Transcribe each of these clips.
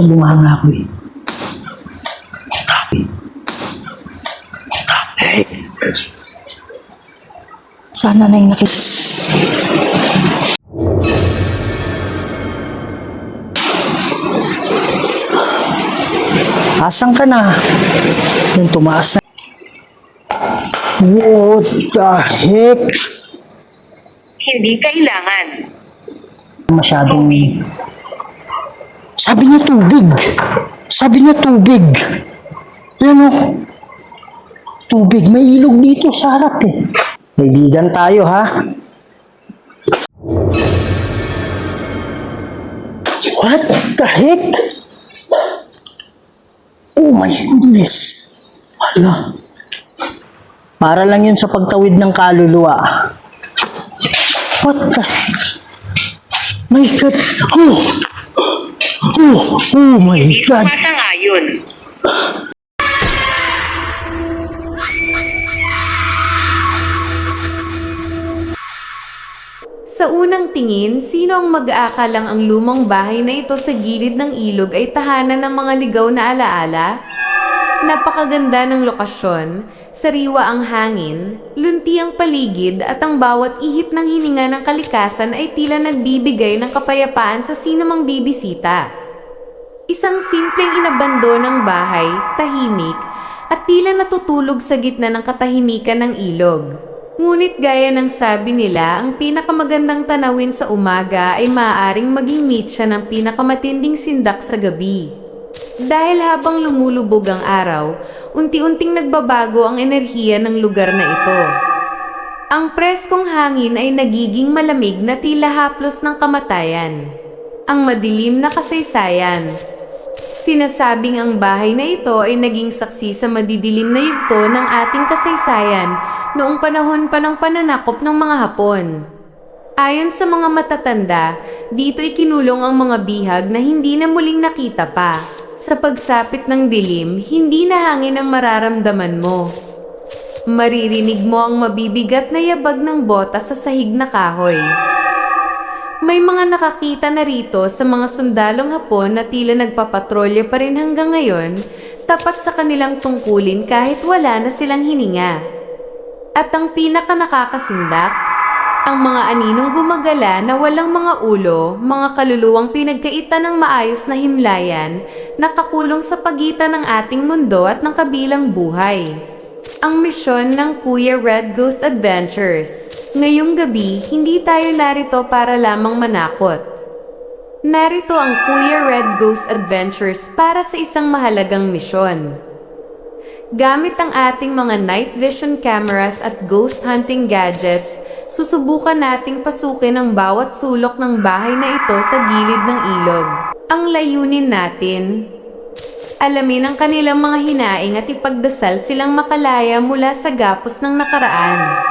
Bunganga ako eh. Hey. Sana na yung Asan ka na? Yung tumaas na. What the heck? Hindi kailangan. Masyadong... Sabi niya tubig. Sabi niya tubig. Yan o. Tubig. May ilog dito sa harap eh. Kaibigan tayo ha. What the heck? Oh my goodness. Hala. Para lang yun sa pagtawid ng kaluluwa. What the... My God. Oh my God. Masangayon. Sa unang tingin, sino ang mag-aakalang ang lumang bahay na ito sa gilid ng ilog ay tahanan ng mga ligaw na alaala? Napakaganda ng lokasyon, sariwa ang hangin, lunti ang paligid at ang bawat ihip ng hininga ng kalikasan ay tila nagbibigay ng kapayapaan sa sinumang bibisita. Isang simpleng inabandonang bahay, tahimik, at tila natutulog sa gitna ng katahimikan ng ilog. Ngunit gaya ng sabi nila, ang pinakamagandang tanawin sa umaga ay maaaring maging mitya ng pinakamatinding sindak sa gabi. Dahil habang lumulubog ang araw, unti-unting nagbabago ang enerhiya ng lugar na ito. Ang preskong hangin ay nagiging malamig na tila haplos ng kamatayan. Ang madilim na kasaysayan. Sinasabing ang bahay na ito ay naging saksi sa madidilim na yugto ng ating kasaysayan noong panahon pa ng pananakop ng mga Hapon. Ayon sa mga matatanda, dito ikinulong ang mga bihag na hindi na muling nakita pa. Sa pagsapit ng dilim, hindi na hangin ang mararamdaman mo. Maririnig mo ang mabibigat na yabag ng bota sa sahig na kahoy. May mga nakakita na rito sa mga sundalong Hapon na tila nagpapatrolya pa rin hanggang ngayon, tapat sa kanilang tungkulin kahit wala na silang hininga. At ang pinaka nakakasindak, ang mga aninong gumagala na walang mga ulo, mga kaluluwang pinagkaitan ng maayos na himlayan, nakakulong sa pagitan ng ating mundo at ng kabilang buhay. Ang misyon ng Kuya Red Ghost Adventures. Ngayong gabi, hindi tayo narito para lamang manakot. Narito ang Kuya Red Ghost Adventures para sa isang mahalagang misyon. Gamit ang ating mga night vision cameras at ghost hunting gadgets, susubukan nating pasukin ang bawat sulok ng bahay na ito sa gilid ng ilog. Ang layunin natin, alamin ang kanilang mga hinaing at ipagdasal silang makalaya mula sa gapos ng nakaraan.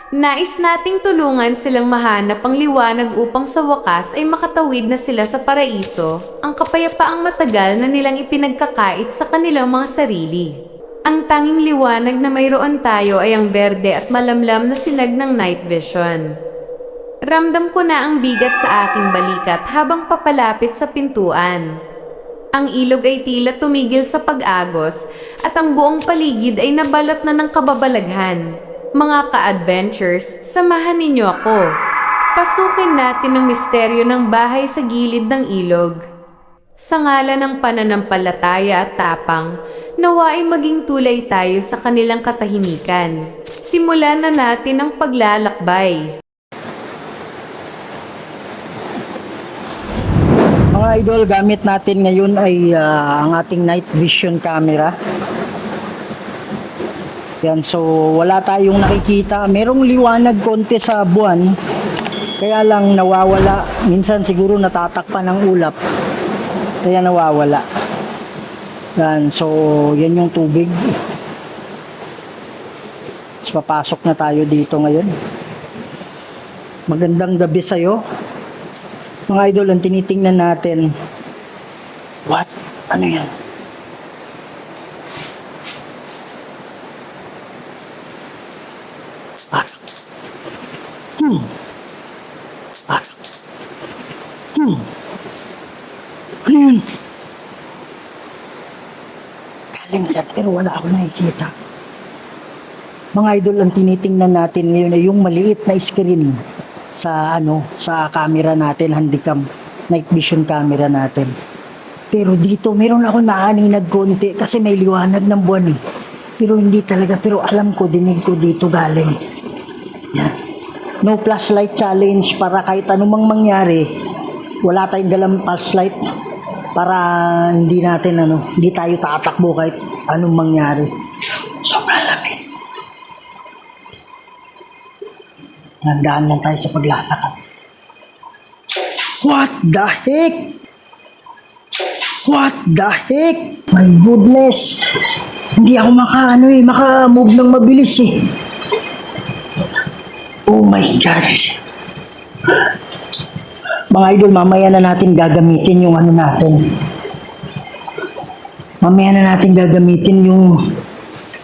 Nais nating tulungan silang mahanap ang liwanag upang sa wakas ay makatawid na sila sa paraiso, ang kapayapaang matagal na nilang ipinagkakait sa kanilang mga sarili. Ang tanging liwanag na mayroon tayo ay ang berde at malamlam na sinag ng night vision. Ramdam ko na ang bigat sa aking balikat habang papalapit sa pintuan. Ang ilog ay tila tumigil sa pag-agos at ang buong paligid ay nabalot na ng kababalaghan. Mga ka-adventures, samahan ninyo ako. Pasukin natin ang misteryo ng bahay sa gilid ng ilog. Sa ngalan ng pananampalataya at tapang, nawa ay maging tulay tayo sa kanilang katahimikan. Simulan na natin ang paglalakbay. Mga idol, gamit natin ngayon ay ang ating night vision camera. Yan, so wala tayong nakikita. Merong liwanag konti sa buwan, kaya lang nawawala. Minsan siguro natatakpan ng ulap, kaya nawawala. Yan, so yan yung tubig. So, papasok na tayo dito ngayon. Magandang gabi sa'yo. Mga idol, ang tinitingnan natin. What? Ano yan? Ano yun? galing dyan, pero wala ako nakikita. Mga idol, ang tinitingnan natin ngayon ay yung maliit na screen sa camera natin, handycam, night vision camera natin. Pero dito, meron ako naaninag konti kasi may liwanag ng buwan eh. Pero hindi talaga, pero alam ko, dinig ko dito galing. Yan. No flashlight challenge para kahit anumang mangyari, wala tayong dalang flashlight para hindi tayo tatakbo kahit anong mangyari. Sobrang lamig. Nandaan lang tayo sa paglalakad. What the heck? What the heck? My goodness. Hindi ako maka-move ng mabilis eh. Oh my God. Mga idol, mamaya na natin gagamitin yung natin. Mamaya na natin gagamitin yung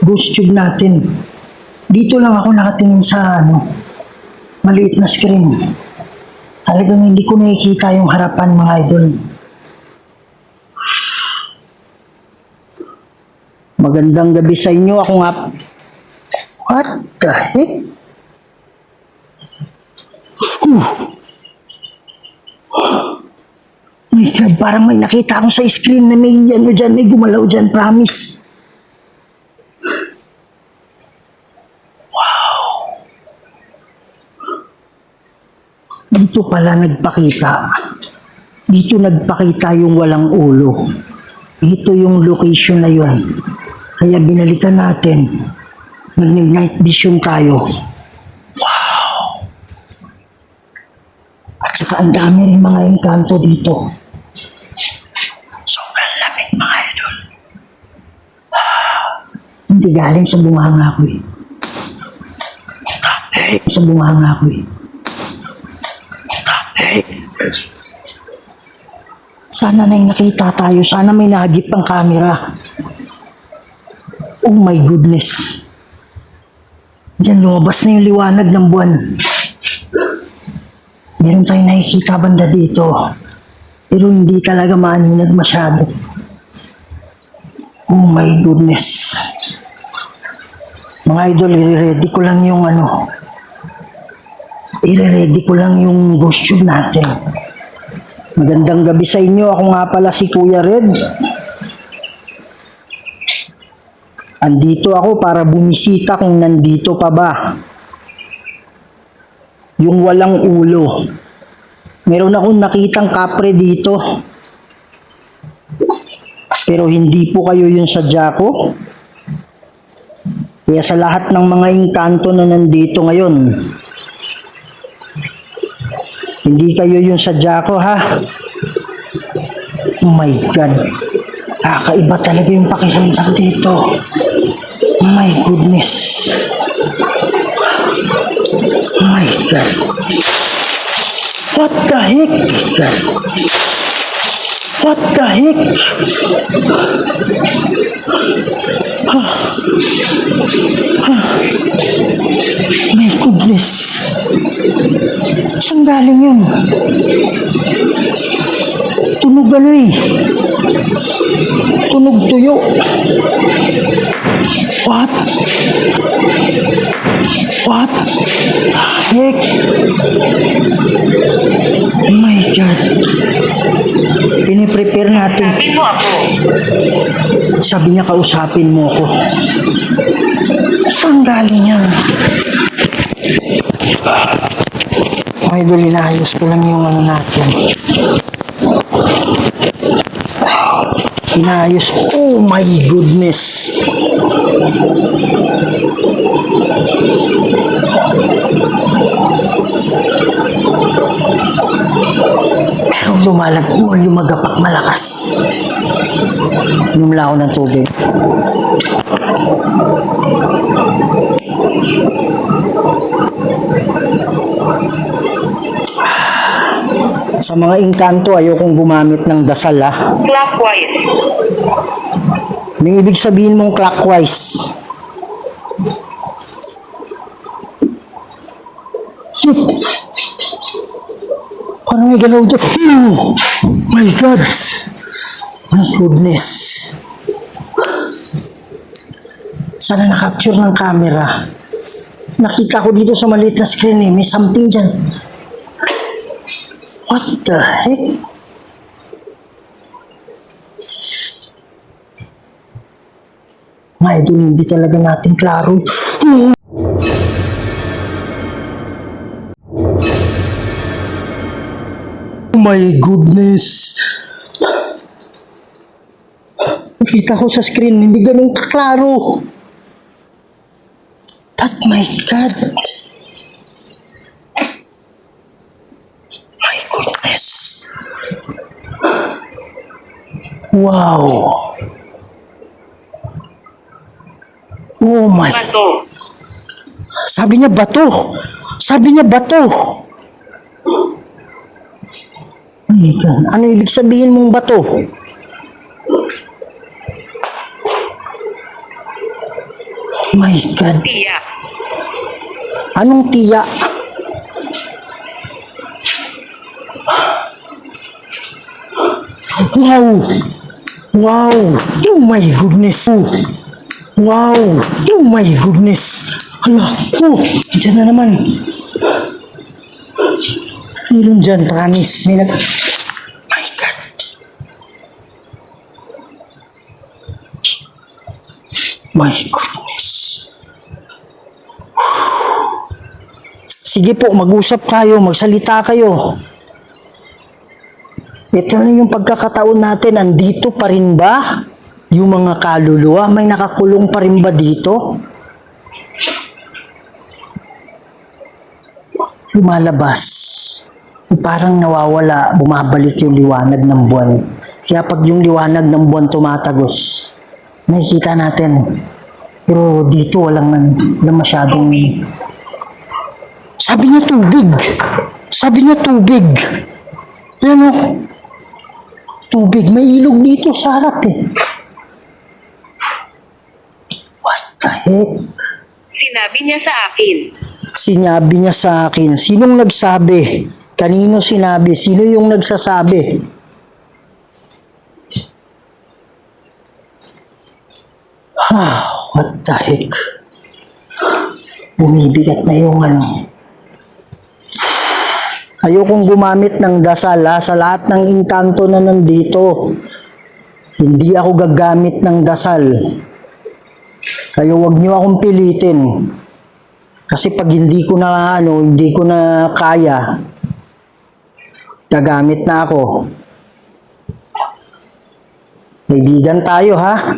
ghost tube natin. Dito lang ako nakatingin sa maliit na screen. Talagang hindi ko nakikita yung harapan, mga idol. Magandang gabi sa inyo. Ako nga... What the heck? My God, parang may nakita ako sa screen na may dyan, may gumalaw dyan, promise. Dito pala nagpakita. Dito nagpakita yung walang ulo. Ito yung location na yun. Kaya binalikan natin. Nag-night vision tayo. Wow! At saka ang dami rin mga engkanto dito. Sobrang lamig, mga idol. Wow! Hindi galing sa bunganga ko eh. Sa bunganga ko eh. Sana may nakita tayo. Sana may nahagip ang camera. Oh my goodness. Diyan lumabas na yung liwanag ng buwan. Meron tayong nakikita banda dito. Pero hindi talaga maaninag masyado. Oh my goodness. Mga idol, i-ready ko lang yung i-ready ko lang yung ghost tube natin. Magandang gabi sa inyo. Ako nga pala si Kuya Red. Andito ako para bumisita kung nandito pa ba. Yung walang ulo. Meron akong nakitang kapre dito. Pero hindi po kayo yung sadya ko. Kaya sa lahat ng mga engkanto na nandito ngayon, hindi kayo yung sadya ko, ha? Oh my God. Kakaiba talaga yung pakiramdam dito. Oh my goodness. Oh my God. What the heck? What the heck? My goodness. Saan galing yun? Tunog tunog tuyo. What? What the heck? Oh my God. Piniprepare natin. Sabi mo ako. Sabi niya, kausapin mo ako. Saan galing yan? Idol, inaayos ko lang yung natin. Inaayos. Oh my goodness. Merong lumagapak malakas. Inom lang ako ng tubig. Sa mga engkanto, ayokong gumamit ng dasal, ha? Clockwise. May ibig sabihin mong clockwise. Shit! Parang may galaw dyan. Oh my God! My goodness! Sana na-capture ng camera. Nakita ko dito sa maliit na screen eh. May something dyan. What the heck? Mga idol, hindi talaga natin klaro. Oh my goodness! Nakita ko sa screen, hindi ganun kaklaro. But my God! My goodness! Wow! Oh my... Bato. Sabi niya bato! Sabi niya bato! My God, ano ibig sabihin mong bato? My God, Tiyak. anong tiya? Wow! Wow! Oh my goodness! Wow! Oh my goodness! Hala! Oh! Diyan na naman! Meron dyan, promise. May nag... My God! My goodness! Sige po, mag-usap tayo, magsalita kayo. Ito na yung pagkakataon natin, andito pa rin ba yung mga kaluluwa? May nakakulong pa rin ba dito? Lumalabas. Parang nawawala, bumabalik yung liwanag ng buwan. Kaya pag yung liwanag ng buwan tumatagos, nakikita natin. Pero dito walang masyadong... Sabi niya tubig. Sabi niya tubig. Yan o. Tubig. May ilog dito sa harap eh. What the heck? Sinabi niya sa akin. Sinabi niya sa akin. Sinong nagsabi? Kanino sinabi? Sino yung nagsasabi? What the heck? Bumibigat na yung ano. Ayokong gumamit ng dasal sa lahat ng inkanto na nandito. Hindi ako gagamit ng dasal. Kaya wag niyo akong pilitin. Kasi pag hindi ko na kaya, gagamit na ako. Kaibigan tayo ha.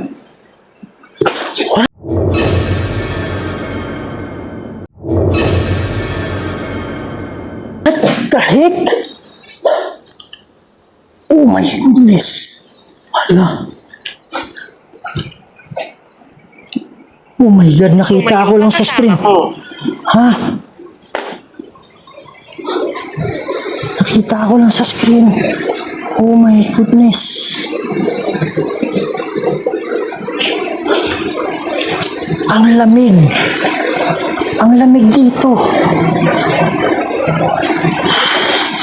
What the heck? Oh my goodness. Hala. Oh my God, nakita ako lang sa screen. Ha? Nakita ko lang sa screen. Oh my goodness. Ang lamig. Ang lamig dito.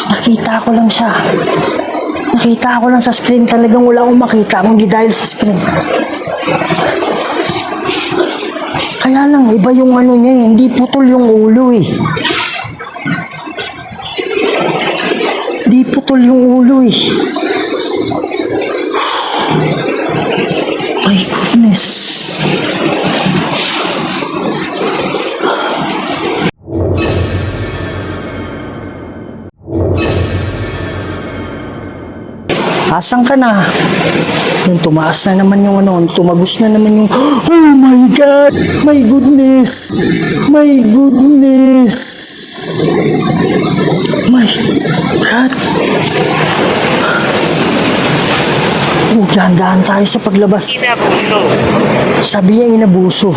Nakita ko lang siya. Nakita ko lang sa screen. Talagang wala akong makita kundi dahil sa screen. Kaya lang, iba yung ano niya, hindi putol yung ulo eh. Hindi putol yung ulo eh. My goodness. Asan ka na? Yung tumaas na naman yung tumagos na naman yung, oh my God! My goodness! My goodness! My God! Oh, dahan-dahan tayo sa paglabas. Inabuso. Sabi niya inabuso.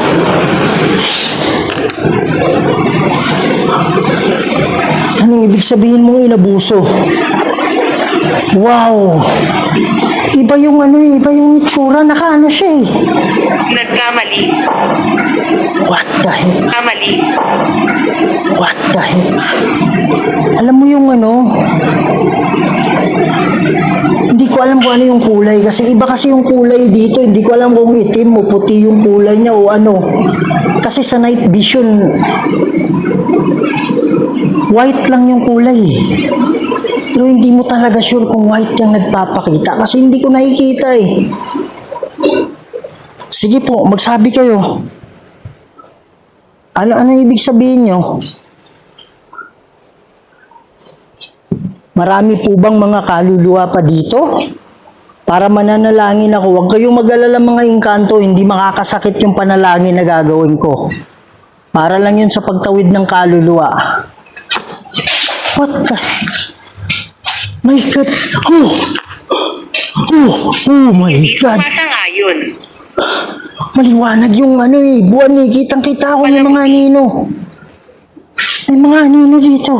Anong ibig sabihin mong inabuso? Wow! Iba yung iba yung itsura, nakaano siya eh. Nagkamali. What the heck? Kamali. What the heck? Alam mo yung Hindi ko alam kung ano yung kulay kasi iba kasi yung kulay dito. Hindi ko alam kung itim o puti yung kulay niya o ano. Kasi sa night vision, white lang yung kulay. Pero hindi mo talaga sure kung white yung nagpapakita kasi hindi ko nakikita eh. Sige po, magsabi kayo. Ano ibig sabihin nyo? Marami po bang mga kaluluwa pa dito? Para mananalangin ako. Huwag kayong mag-alala mga engkanto, hindi makakasakit yung panalangin na gagawin ko. Para lang yun sa pagtawid ng kaluluwa. What the? My God! Oh my Hindi God! sumasang-ayon. Maliwanag yung ano eh, buwan eh. Kitang-kita ako ng mga anino. May mga anino dito.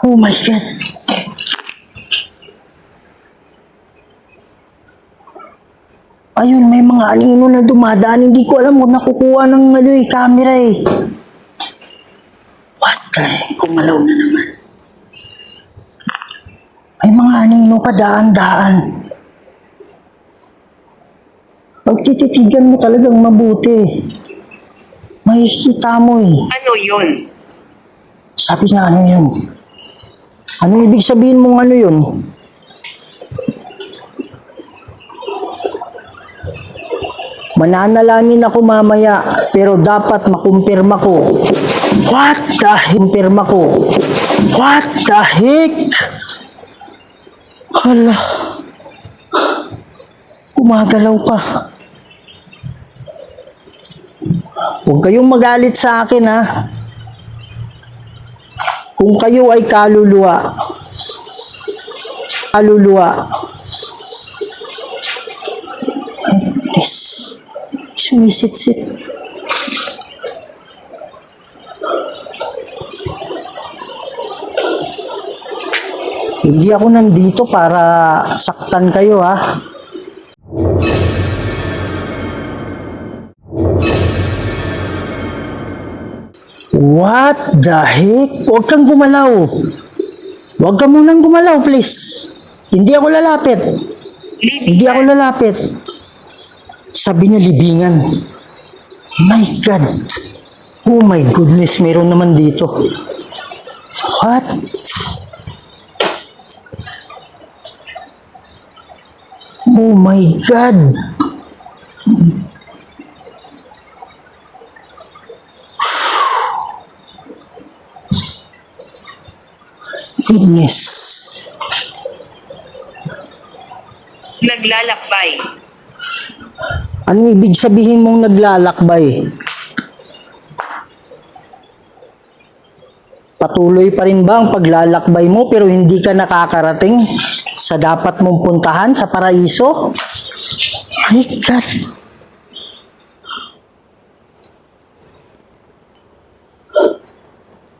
Oh my God. Ayun, may mga anino na dumadaan. Hindi ko alam kung nakukuha ng ano eh, camera eh. What the heck? Kumalaw na naman. May mga anino pa daan-daan. Pag tititigan mo talagang mabuti, makikita mo eh. Ano yun? Sabi niya, ano yun? Ano ibig sabihin mong ano yun? Mananalangin ako mamaya, pero dapat makumpirma ko. What the heck? Kumpirma ko. What the heck? Hala. Gumagalaw pa. Huwag kayong magalit sa akin ha. Kung kayo ay kaluluwa, please, sumisit-sit. Hindi ako nandito para saktan kayo ha. What the heck? Huwag kang gumalaw. Huwag ka munang gumalaw, please. Hindi ako lalapit. Hindi ako lalapit. Sabi niya libingan. My God. Oh my goodness, meron naman dito. What? Oh my God. Goodness. Naglalakbay. Ano ibig sabihin mong naglalakbay? Patuloy pa rin ba ang paglalakbay mo pero hindi ka nakakarating sa dapat mong puntahan sa paraiso? My God.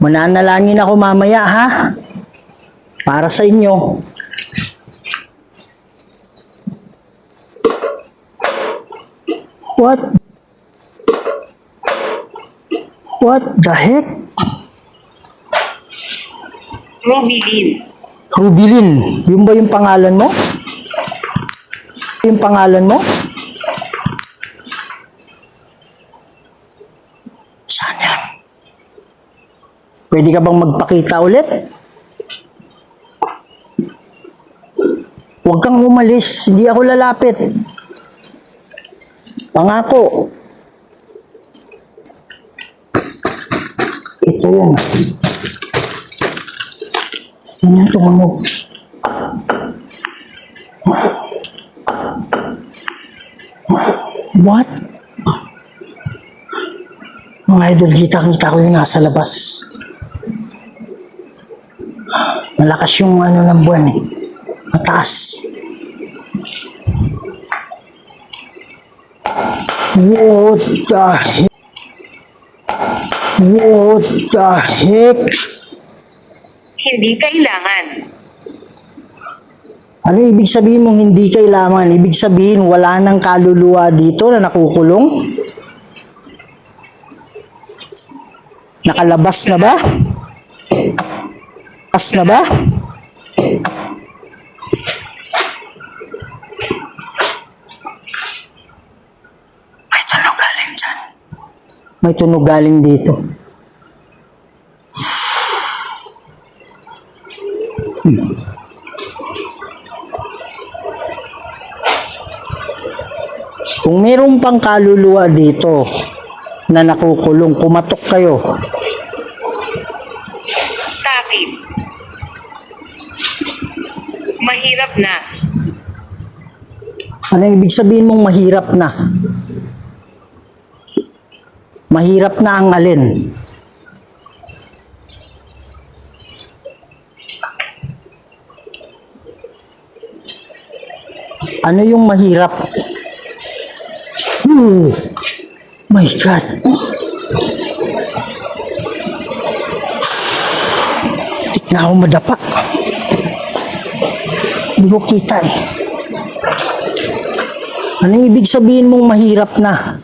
Mananalangin ako mamaya ha? Para sa inyo. What the heck? Rubilin. Rubilin. Yun ba yung pangalan mo? Yung pangalan mo? Saan yan? Pwede ka bang magpakita ulit? Huwag kang umalis. Hindi ako lalapit. Pangako. Ito yun. Yan yung tumunog. What? Mga idol, kita-kita ko yung nasa labas. Malakas yung ano ng buwan eh. Mataas. What the heck? What the heck? Hindi kailangan. Ano ibig sabihin mong hindi kailangan? Ibig sabihin wala nang kaluluwa dito na nakukulong? Nakalabas na ba? Nakalabas na ba? May tunog galing dito. Kung meron pang kaluluwa dito na nakukulong, kumatok kayo. Takip. Mahirap na. Ano ibig sabihin mong mahirap na? Mahirap na ang alin? Ano yung mahirap? Oh my God. Tik na ako madapa. Hindi ko kita eh. Anong ibig sabihin mong mahirap na?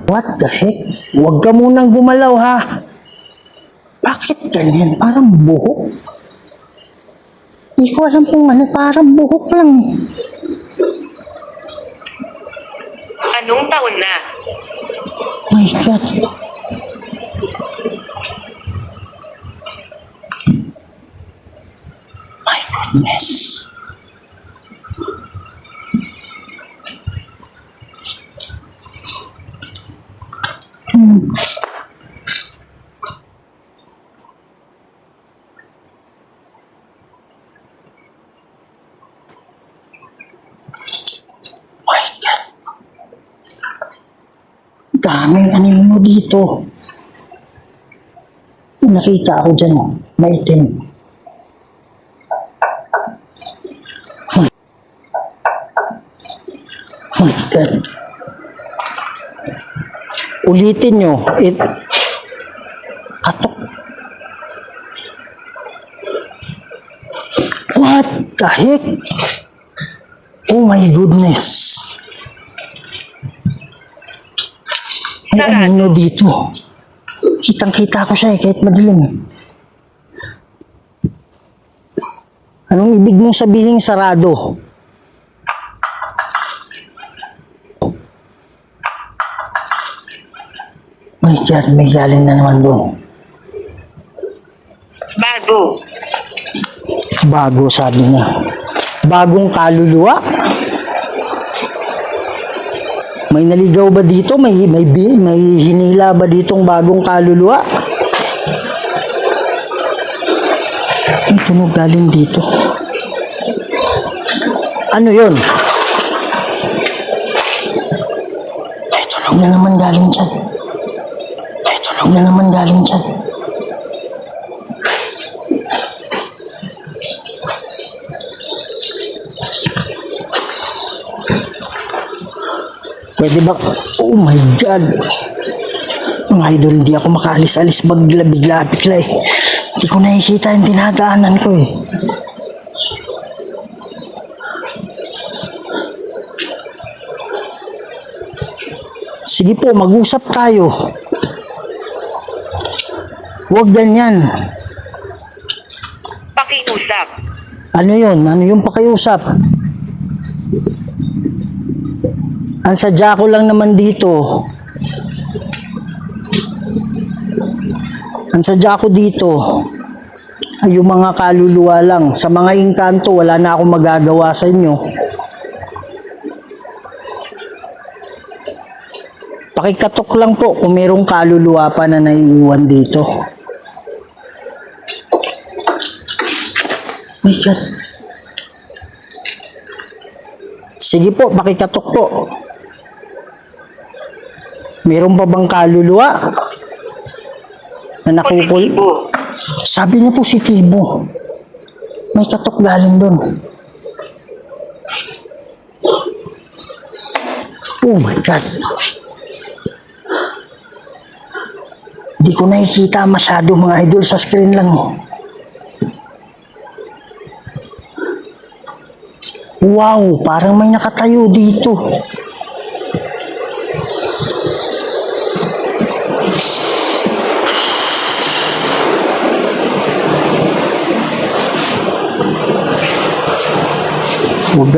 What the heck? Huwag ka munang gumalaw ha. Bakit ganyan? Parang buhok. Hindi ko alam kung ano, parang buhok lang eh. Anong taon na? My God. My goodness. My God. Daming anino dito. May nakita ako dyan, maitim. My God. Ulitin nyo. Katok. What the heck? Oh my goodness. May anino dito. Kitang-kita ko siya eh, kahit madilim. Anong ibig mong sabihin sarado? My God, may galing na naman doon. Bago. Bago, sabi niya. Bagong kaluluwa? May naligaw ba dito? May hinila ba ditong bagong kaluluwa? May tunog galing dito. Ano yun? May tunog na naman galing dyan. May tunog na naman galing dyan. Pwede ba? Oh my God! Mga idol, hindi ako makaalis-alis bigla eh. Hindi ko nakikita yung tinadaanan ko eh. Sige po, mag-usap tayo. Huwag ganyan. Pakiusap. Ano yun? Ano yung pakiusap? Ang sadya ko lang naman dito. Ang sadya ko dito ay yung mga kaluluwa lang. Sa mga engkanto, wala na akong magagawa sa inyo. Pakikatok lang po kung merong kaluluwa pa na naiiwan dito. My God. Sige po, pakikatok po. Meron pa bang kaluluwa na nakukul? Positibo. Sabi niya positibo. May katok galing doon. Oh my God. Hindi ko nakikita masyado mga idol, sa screen lang eh. Wow, parang may nakatayo dito. Huwag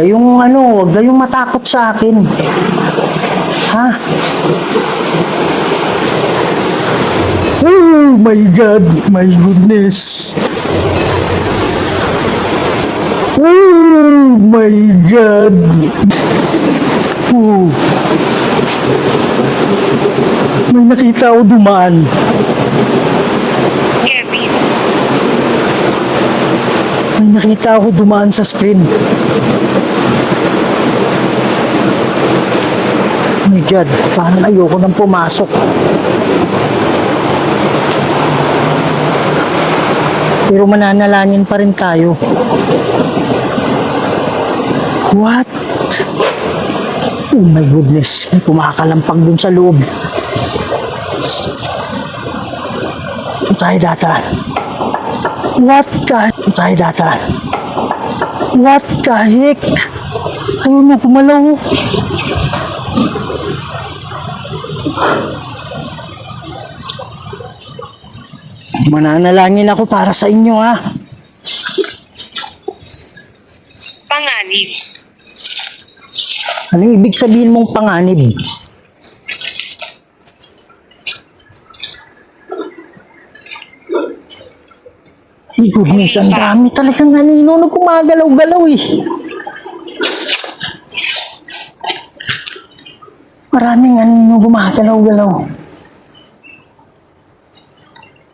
kayong matakot sa akin. Ha? Oh my God, my goodness. Oh my God. Oh. May nakita ako dumaan. Kevin, May nakita ako dumaan sa screen. Oh my God, parang ayoko nang pumasok. Pero mananalangin pa rin tayo. What? Oh my goodness, may kumakalampag dun sa loob. Ito tayo data. What the heck? Ayaw mo kumalaw. Mananalangin ako para sa inyo, ha? panganib, Anong ibig sabihin mong panganib? Ay, goodness, ang dami talagang anino na gumagalaw-galaw eh. Maraming anino gumagalaw-galaw.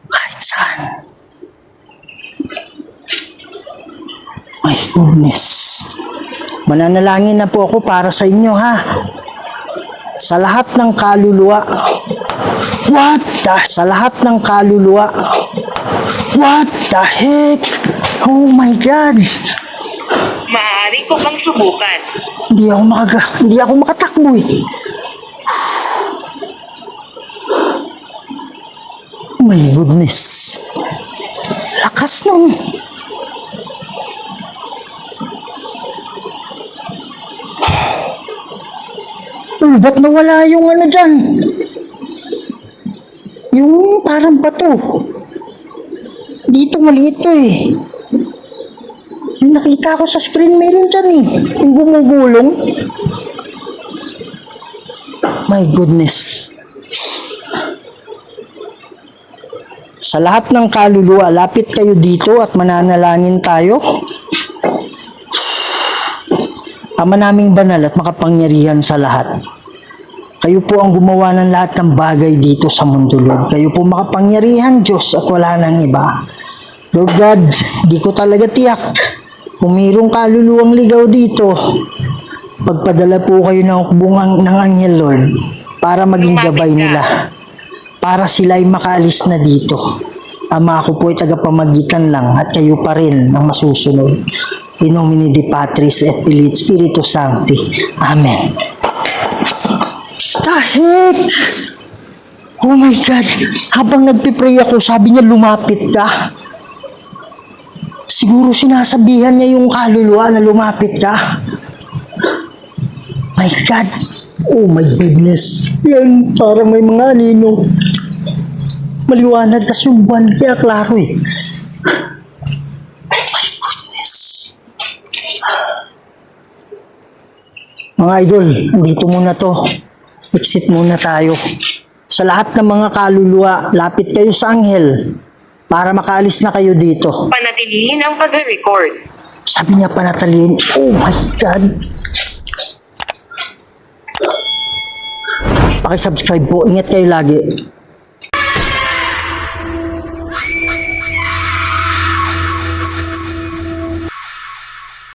Kahit saan. My goodness. Mananalangin na po ako para sa inyo, ha? Sa lahat ng kaluluwa. Sa lahat ng kaluluwa. What the heck? Oh my God! maaari ko bang subukan? Hindi ako makatakbo eh. Oh my goodness. Lakas nun. Oh, ba't nawala yung ano dyan? Yung parang bato. Dito maliit to eh. Yung nakita ko sa screen meron dyan eh. Yung gumugulong. My goodness. Sa lahat ng kaluluwa, lapit kayo dito at mananalangin tayo. Ama naming banal at makapangyarihan sa lahat. Kayo po ang gumawa ng lahat ng bagay dito sa mundo, Lord. Kayo po makapangyarihan, Diyos, at wala nang iba. Lord God, di ko talaga tiyak. Kung mayroong kaluluwang ligaw dito, pagpadala po kayo ng hukbong ng anghel, Lord, para maging gabay nila. Para sila ay makaalis na dito. Ama, ako po ay tagapamagitan lang at kayo pa rin ang masusunod. In nomine Dei Patris et Filii et Spiritus Sancti. Amen. The heck? Oh my God. Habang nagpipray ako, sabi niya lumapit ka. Siguro sinasabihan niya yung kaluluwa na lumapit ka. My God. Oh my goodness. Yan, parang may mga anino. Maliwanag kasi yung buwan, kaya klaro eh. My goodness. Mga idol, andito muna to. Exit muna tayo. Sa lahat ng mga kaluluwa, lapit kayo sa anghel para makaalis na kayo dito. Panatilihin ang pagre-record. Sabi niya panatalihin. Oh my God. Pakisubscribe po. Ingat kayo lagi.